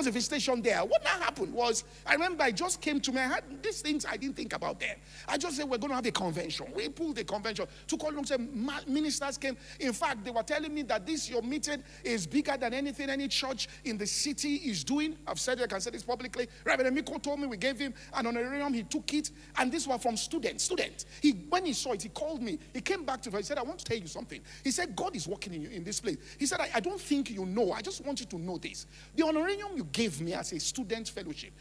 was a visitation there. What now happened was, I remember I just came to me. I had these things I didn't think about then. I just said, we're going to have a convention. We pulled the convention. Took all long time. Ministers came. In fact, they were telling me that your meeting is bigger than anything any church in the city is doing. I've said it, I can say this publicly. Reverend Miko told me, we gave him an honorarium. He took it. And this was from students. When he saw it, he called me. He came back to me. He said, I want to tell you something. He said, God is working in this place. He said, I don't think you know. I just want you to know this. The honorarium you gave me as a student fellowship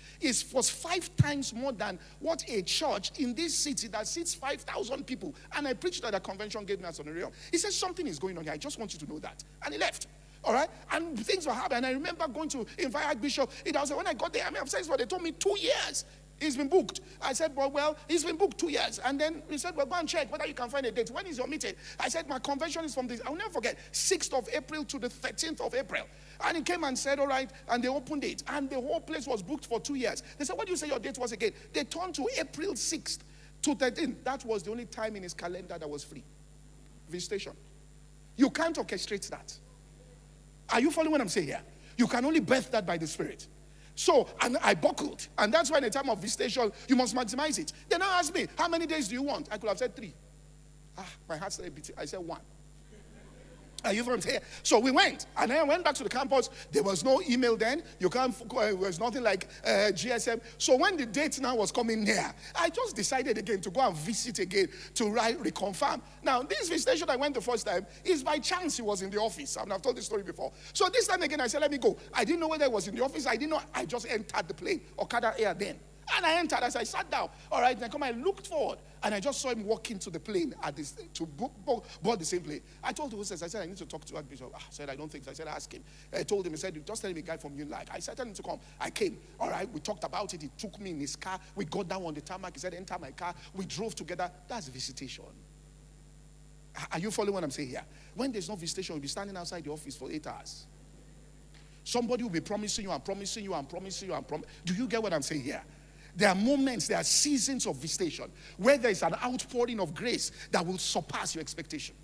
was 5 times more than what a church in this city that seats 5,000 people. And I preached at a convention gave me as honorarium. He said, something is going on here. I just want you to know that. And he left. All right? And things were happening. And I remember going to invite Archbishop Idahosa. When I got there, I'm saying, they told me 2 years. He's been booked. I said, well, he's been booked 2 years. And then he said, well, go and check whether you can find a date. When is your meeting? I said, my convention is from this. I'll never forget, 6th of April to the 13th of April. And he came and said, all right. And they opened it. And the whole place was booked for 2 years. They said, what do you say your date was again? They turned to April 6th to 13th. That was the only time in his calendar that was free. Visitation. You can't orchestrate that. Are you following what I'm saying here? You can only birth that by the Spirit. So, and I buckled. And that's why in a time of visitation, you must maximize it. They now asked me, how many days do you want? I could have said 3. My heart started beating. I said 1. Are you from here? So we went. And then I went back to the campus. There was no email then. There was nothing like GSM. So when the date now was coming near, I just decided again to go and visit again to reconfirm. Now, this visitation I went the first time is by chance he was in the office. I mean, I've told this story before. So this time again, I said, let me go. I didn't know whether he was in the office. I didn't know. I just entered the plane, Okada Air then. And I entered as I sat down. All right, then I looked forward, and I just saw him walk into the plane to board the same plane. I told the hostess, I said, I need to talk to Archbishop. I said, I don't think so. I said, ask him. I told him, he said, just tell him a guy from Unilag. I said, tell him to come. I came. All right, we talked about it. He took me in his car. We got down on the tarmac. He said, enter my car. We drove together. That's visitation. Are you following what I'm saying here? When there's no visitation, you'll be standing outside the office for 8 hours. Somebody will be promising you and promising you and promising you and promising. Do you get what I'm saying here? There are moments, there are seasons of visitation where there is an outpouring of grace that will surpass your expectation.